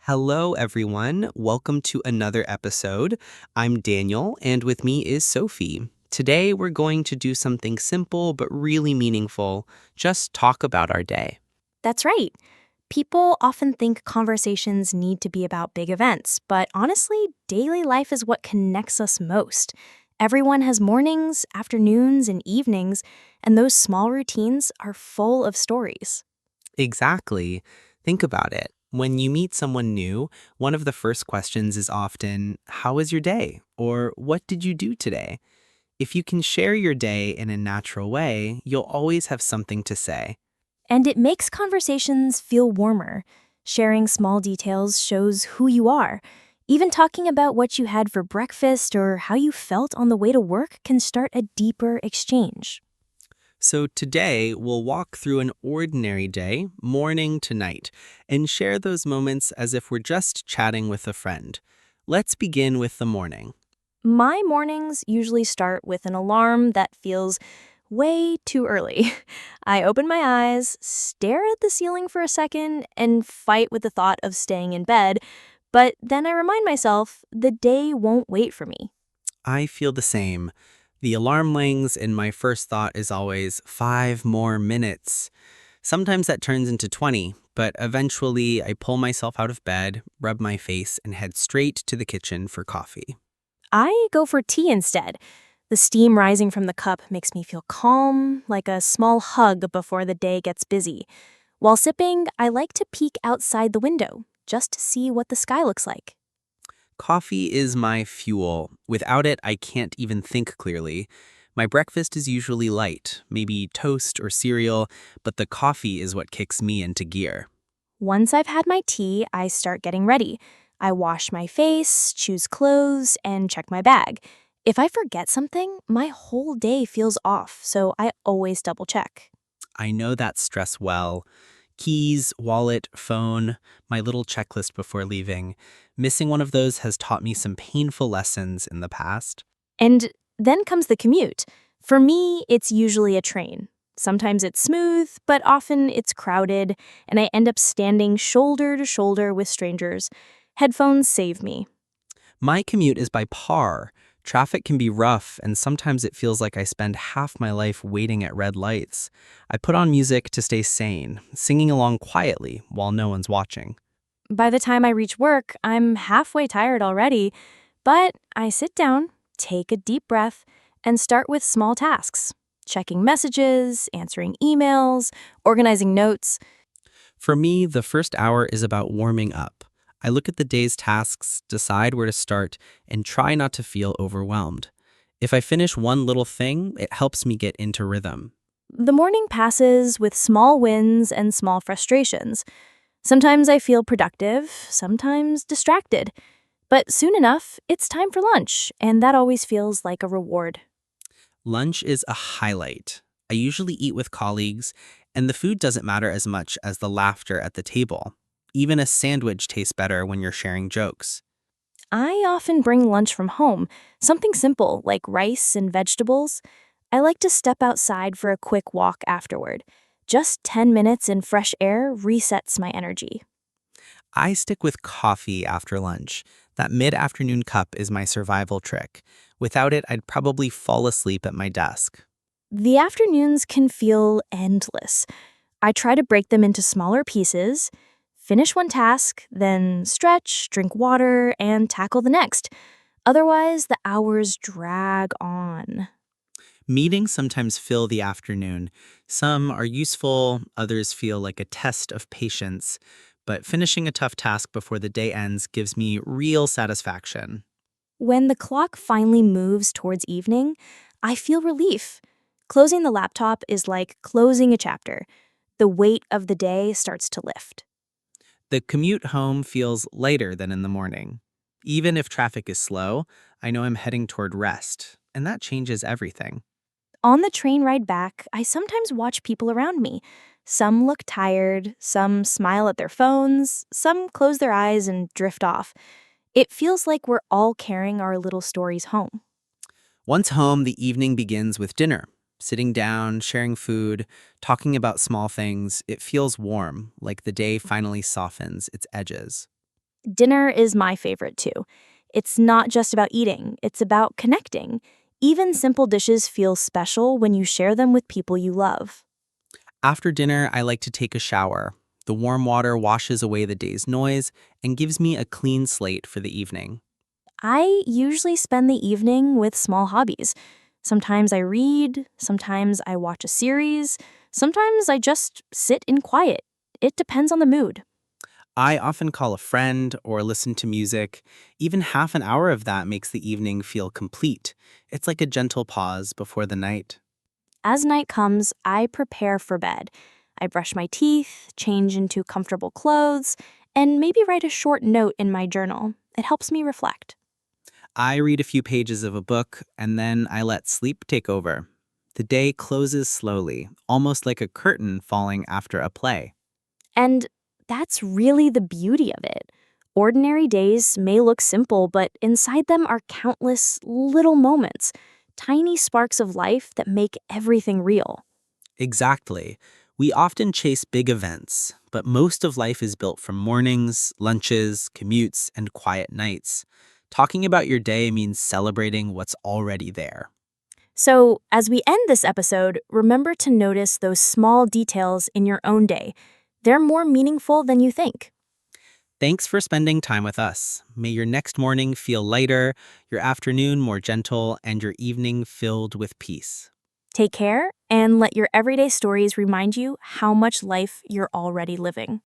Hello, everyone. Welcome to another episode. I'm Daniel, and with me is Sophie. Today, we're going to do something simple but really meaningful. Just talk about our day. That's right. People often think conversations need to be about big events, but honestly, daily life is what connects us most. Everyone has mornings, afternoons, and evenings, and those small routines are full of stories. Exactly. Think about it. When you meet someone new, one of the first questions is often, "How was your day?" or "What did you do today?" If you can share your day in a natural way, you'll always have something to say. And it makes conversations feel warmer. Sharing small details shows who you are. Even talking about what you had for breakfast or how you felt on the way to work can start a deeper exchange. So today, we'll walk through an ordinary day, morning to night, and share those moments as if we're just chatting with a friend. Let's begin with the morning. My mornings usually start with an alarm that feels way too early. I open my eyes, stare at the ceiling for a second, and fight with the thought of staying in bed, but then I remind myself the day won't wait for me. I feel the same. The alarm rings, and my first thought is always 5 more minutes. Sometimes that turns into 20, but eventually I pull myself out of bed, rub my face, and head straight to the kitchen for coffee. I go for tea instead. The steam rising from the cup makes me feel calm, like a small hug before the day gets busy. While sipping, I like to peek outside the window just to see what the sky looks like. Coffee is my fuel. Without it, I can't even think clearly. My breakfast is usually light, maybe toast or cereal, but the coffee is what kicks me into gear. Once I've had my tea, I start getting ready. I wash my face, choose clothes, and check my bag. If I forget something, my whole day feels off, so I always double check. I know that stress well. Keys, wallet, phone, my little checklist before leaving. Missing one of those has taught me some painful lessons in the past. And then comes the commute. For me, it's usually a train. Sometimes it's smooth, but often it's crowded, and I end up standing shoulder to shoulder with strangers. Headphones save me. My commute is by par. Traffic can be rough, and sometimes it feels like I spend half my life waiting at red lights. I put on music to stay sane, singing along quietly while no one's watching. By the time I reach work, I'm halfway tired already, but I sit down, take a deep breath, and start with small tasks checking messages, answering emails, organizing notes. For me, the first hour is about warming up. I look at the day's tasks, decide where to start, and try not to feel overwhelmed. If I finish one little thing, it helps me get into rhythm. The morning passes with small wins and small frustrations. Sometimes I feel productive, sometimes distracted. But soon enough, it's time for lunch, and that always feels like a reward. Lunch is a highlight. I usually eat with colleagues, and the food doesn't matter as much as the laughter at the table. Even a sandwich tastes better when you're sharing jokes. I often bring lunch from home, something simple like rice and vegetables. I like to step outside for a quick walk afterward. Just 10 minutes in fresh air resets my energy. I stick with coffee after lunch. That mid-afternoon cup is my survival trick. Without it, I'd probably fall asleep at my desk. The afternoons can feel endless. I try to break them into smaller pieces, finish one task, then stretch, drink water, and tackle the next. Otherwise, the hours drag on. Meetings sometimes fill the afternoon. Some are useful, others feel like a test of patience. But finishing a tough task before the day ends gives me real satisfaction. When the clock finally moves towards evening, I feel relief. Closing the laptop is like closing a chapter. The weight of the day starts to lift. The commute home feels lighter than in the morning. Even if traffic is slow, I know I'm heading toward rest, and that changes everything. On the train ride back, I sometimes watch people around me. Some look tired, some smile at their phones, some close their eyes and drift off. It feels like we're all carrying our little stories home. Once home, the evening begins with dinner. Sitting down, sharing food, talking about small things, it feels warm, like the day finally softens its edges. Dinner is my favorite too. It's not just about eating, it's about connecting. Even simple dishes feel special when you share them with people you love. After dinner, I like to take a shower. The warm water washes away the day's noise and gives me a clean slate for the evening. I usually spend the evening with small hobbies. Sometimes I read, sometimes I watch a series, sometimes I just sit in quiet. It depends on the mood. I often call a friend or listen to music. Even half an hour of that makes the evening feel complete. It's like a gentle pause before the night. As night comes, I prepare for bed. I brush my teeth, change into comfortable clothes, and maybe write a short note in my journal. It helps me reflect. I read a few pages of a book and then I let sleep take over. The day closes slowly, almost like a curtain falling after a play. And that's really the beauty of it. Ordinary days may look simple, but inside them are countless little moments, tiny sparks of life that make everything real. Exactly. We often chase big events, but most of life is built from mornings, lunches, commutes, and quiet nights. Talking about your day means celebrating what's already there. So, as we end this episode, remember to notice those small details in your own day. They're more meaningful than you think. Thanks for spending time with us. May your next morning feel lighter, your afternoon more gentle, and your evening filled with peace. Take care and let your everyday stories remind you how much life you're already living.